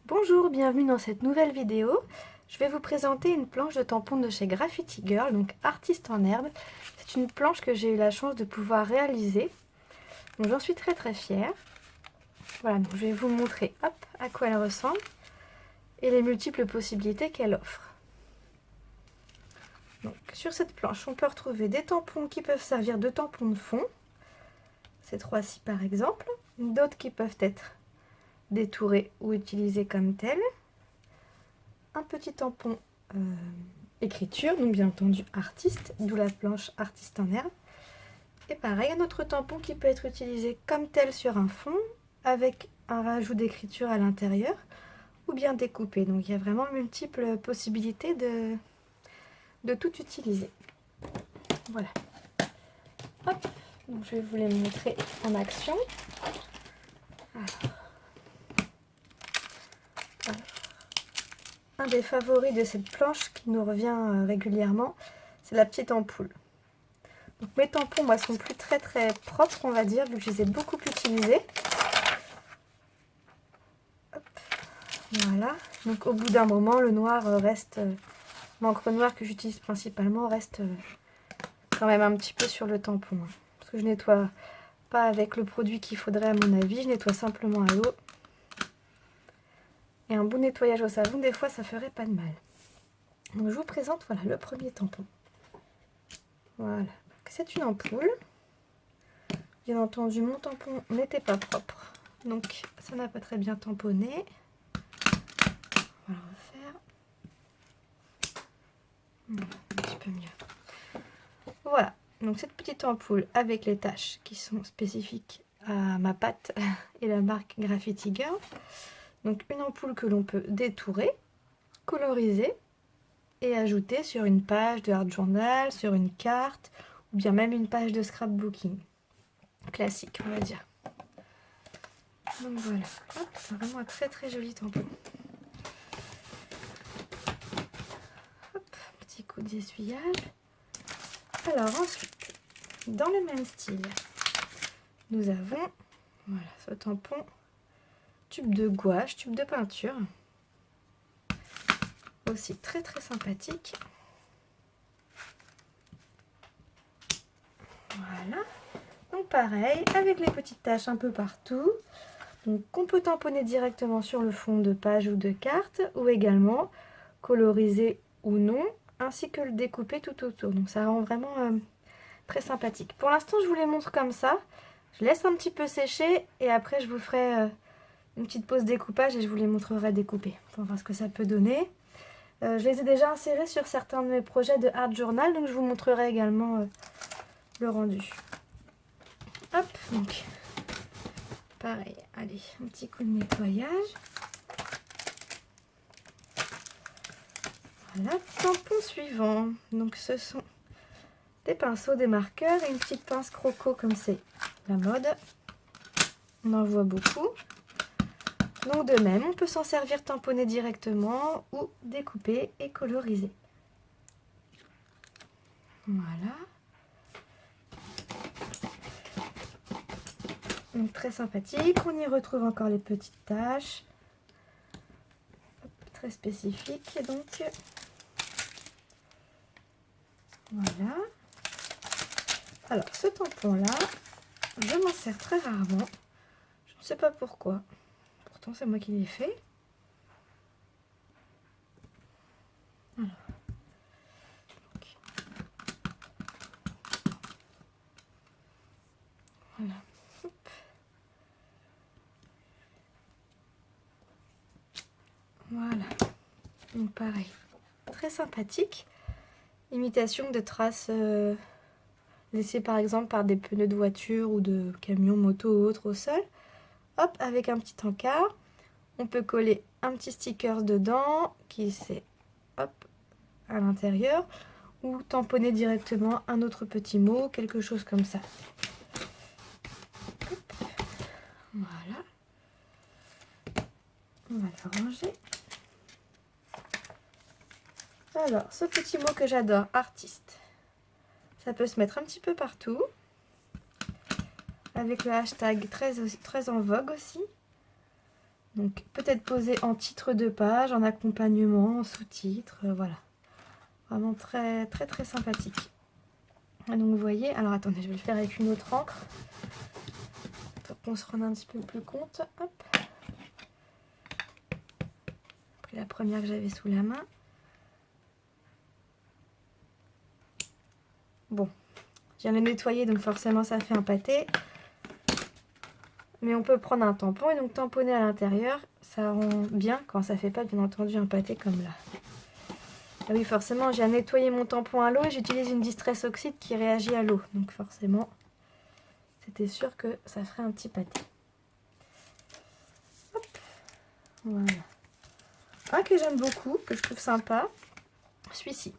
Bonjour, bienvenue dans cette nouvelle vidéo. Je vais vous présenter une planche de tampons de chez Graffiti Girl, donc artiste en herbe. C'est une planche que j'ai eu la chance de pouvoir réaliser. Donc j'en suis très fière. Voilà, donc je vais vous montrer à quoi elle ressemble et les multiples possibilités qu'elle offre. Donc sur cette planche, on peut retrouver des tampons qui peuvent servir de tampons de fond. Ces trois-ci par exemple. D'autres qui peuvent être détourés ou utilisés comme tels. Un petit tampon écriture, donc bien entendu artiste, d'où la planche artiste en herbe. Et pareil, un autre tampon qui peut être utilisé comme tel sur un fond, avec un rajout d'écriture à l'intérieur, ou bien découpé. Donc il y a vraiment multiples possibilités de tout utiliser. Voilà. Hop, donc je vais vous les montrer en action. Un des favoris de cette planche qui nous revient régulièrement, c'est la petite ampoule. Donc mes tampons, moi, sont plus très propres, on va dire, vu que je les ai beaucoup utilisés. Hop. Voilà. Donc au bout d'un moment, le noir reste, l'encre noire que j'utilise principalement reste quand même un petit peu sur le tampon. Parce que je nettoie pas avec le produit qu'il faudrait à mon avis, je nettoie simplement à l'eau. Et un bon nettoyage au savon, des fois, ça ferait pas de mal. Donc je vous présente, voilà, le premier tampon. Voilà. C'est une ampoule. Bien entendu, mon tampon n'était pas propre, donc ça n'a pas très bien tamponné. On va refaire. Un petit peu mieux. Voilà, donc cette petite ampoule avec les taches qui sont spécifiques à ma pâte et la marque Graffiti Girl. Donc une ampoule que l'on peut détourer, coloriser et ajouter sur une page de art journal, sur une carte ou bien même une page de scrapbooking. Classique, on va dire. Donc voilà, c'est vraiment un très joli tampon. Hop, petit coup d'essuyage. Alors ensuite, dans le même style, nous avons voilà, ce tampon tube de gouache, tube de peinture. Aussi très sympathique. Voilà. Donc pareil, avec les petites taches un peu partout. Donc on peut tamponner directement sur le fond de page ou de carte, ou également coloriser ou non, ainsi que le découper tout autour. Donc ça rend vraiment très sympathique. Pour l'instant, je vous les montre comme ça. Je laisse un petit peu sécher et après je vous ferai une petite pause découpage et je vous les montrerai découpés pour voir ce que ça peut donner. Je les ai déjà insérés sur certains de mes projets de art journal, donc je vous montrerai également le rendu. Hop, donc pareil, allez, un petit coup de nettoyage. Voilà, tampon suivant. Donc ce sont des pinceaux, des marqueurs et une petite pince croco comme c'est la mode. On en voit beaucoup. Donc de même, on peut s'en servir tamponner directement ou découper et coloriser. Voilà. Donc très sympathique. On y retrouve encore les petites taches. Hop, très spécifiques. Et donc, voilà. Alors ce tampon-là, je m'en sers très rarement. Je ne sais pas pourquoi. Pourtant, c'est moi qui l'ai fait. Alors. Voilà. Hop. Voilà. Donc pareil, très sympathique. Imitation de traces laissées par exemple par des pneus de voiture ou de camion, moto ou autre au sol. Hop, avec un petit encart. On peut coller un petit sticker dedans qui c'est hop à l'intérieur ou tamponner directement un autre petit mot, quelque chose comme ça. Hop. Voilà. On va le ranger. Alors, ce petit mot que j'adore, artiste. Ça peut se mettre un petit peu partout. Avec le hashtag très en vogue aussi. Donc peut-être posé en titre de page, en accompagnement, en sous-titre, voilà. Vraiment très très très sympathique. Et donc vous voyez, alors attendez, je vais le faire avec une autre encre. Pour qu'on se rende un petit peu plus compte. Hop. Pris la première que j'avais sous la main. Bon, je viens de le nettoyer, donc forcément ça fait un pâté. Mais on peut prendre un tampon et donc tamponner à l'intérieur. Ça rend bien quand ça fait pas bien entendu un pâté comme là. Ah oui, forcément j'ai nettoyé mon tampon à l'eau et j'utilise une Distress Oxide qui réagit à l'eau. Donc forcément, c'était sûr que ça ferait un petit pâté. Hop. Voilà. Un que j'aime beaucoup, que je trouve sympa, celui-ci.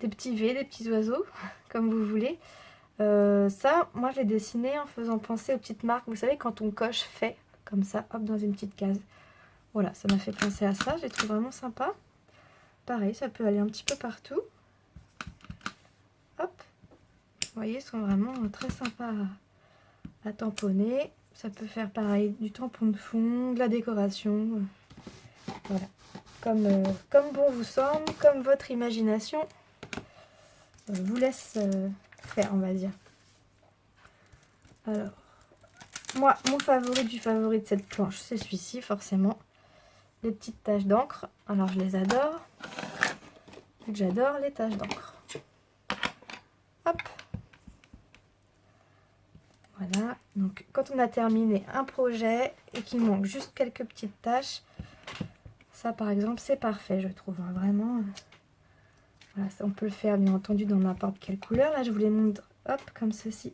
Des petits V, des petits oiseaux, comme vous voulez. Ça, moi je l'ai dessiné en faisant penser aux petites marques. Vous savez, quand on coche fait, comme ça, hop, dans une petite case. Voilà, ça m'a fait penser à ça. Je les trouve vraiment sympa. Pareil, ça peut aller un petit peu partout. Hop. Vous voyez, ils sont vraiment très sympas à tamponner. Ça peut faire pareil, du tampon de fond, de la décoration. Voilà. Comme bon vous semble, comme votre imagination vous laisse faire, on va dire. Alors, moi, mon favori du favori de cette planche, c'est celui-ci, forcément. Les petites taches d'encre. Alors, je les adore. J'adore les taches d'encre. Hop. Voilà. Donc, quand on a terminé un projet et qu'il manque juste quelques petites taches, ça, par exemple, c'est parfait, je trouve. Hein, vraiment. Voilà, ça, on peut le faire, bien entendu, dans n'importe quelle couleur. Là, je vous les montre, hop, comme ceci.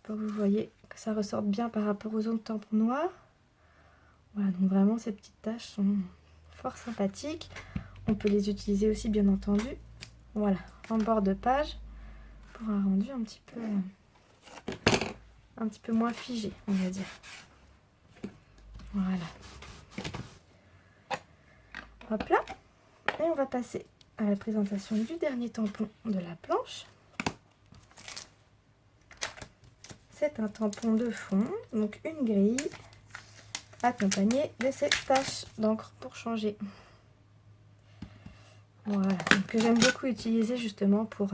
Pour que vous voyez que ça ressorte bien par rapport aux autres tampons noirs. Voilà, donc vraiment ces petites taches sont fort sympathiques. On peut les utiliser aussi bien entendu, voilà, en bord de page pour un rendu un petit peu moins figé, on va dire. Voilà. Hop là. Et on va passer à la présentation du dernier tampon de la planche. C'est un tampon de fond, donc une grille accompagnée de ces taches d'encre pour changer. Voilà, donc que j'aime beaucoup utiliser justement pour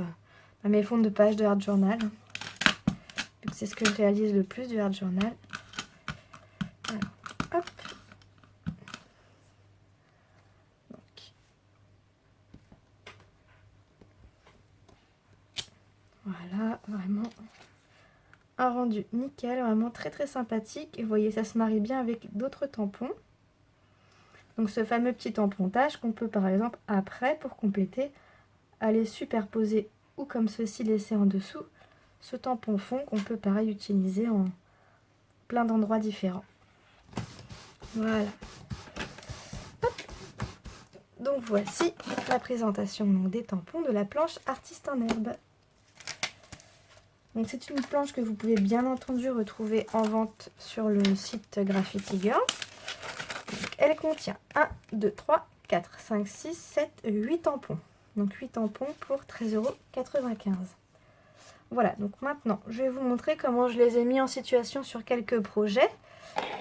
mes fonds de page de Art Journal. C'est ce que je réalise le plus du Art Journal. Alors, hop. Donc, voilà, vraiment un rendu nickel, vraiment très très sympathique. Et vous voyez, ça se marie bien avec d'autres tampons. Donc ce fameux petit tampontage qu'on peut par exemple après, pour compléter, aller superposer ou comme ceci laisser en dessous ce tampon fond qu'on peut pareil utiliser en plein d'endroits différents. Voilà. Hop. Donc voici la présentation des tampons de la planche Artiste en herbe. Donc c'est une planche que vous pouvez bien entendu retrouver en vente sur le site Graffiti Girl. Donc, elle contient 1, 2, 3, 4, 5, 6, 7, 8 tampons. Donc 8 tampons pour 13,95 €. Voilà, donc maintenant je vais vous montrer comment je les ai mis en situation sur quelques projets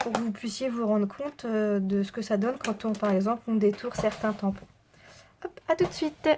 pour que vous puissiez vous rendre compte de ce que ça donne quand on, par exemple, on détourne certains tampons. Hop, à tout de suite!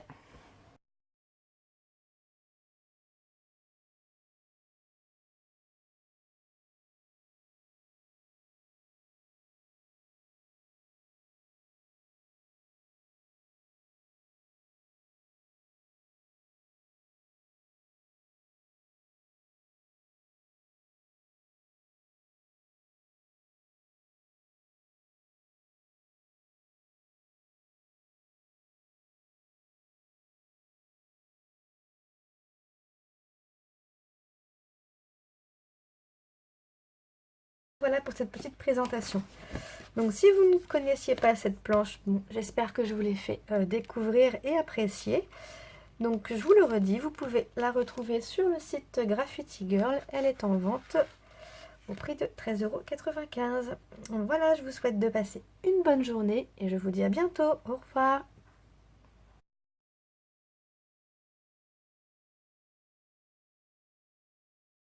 Voilà pour cette petite présentation. Donc si vous ne connaissiez pas cette planche, bon, j'espère que je vous l'ai fait découvrir et apprécier. Donc je vous le redis, vous pouvez la retrouver sur le site Graffiti Girl. Elle est en vente au prix de 13,95 €. Voilà, je vous souhaite de passer une bonne journée et je vous dis à bientôt. Au revoir!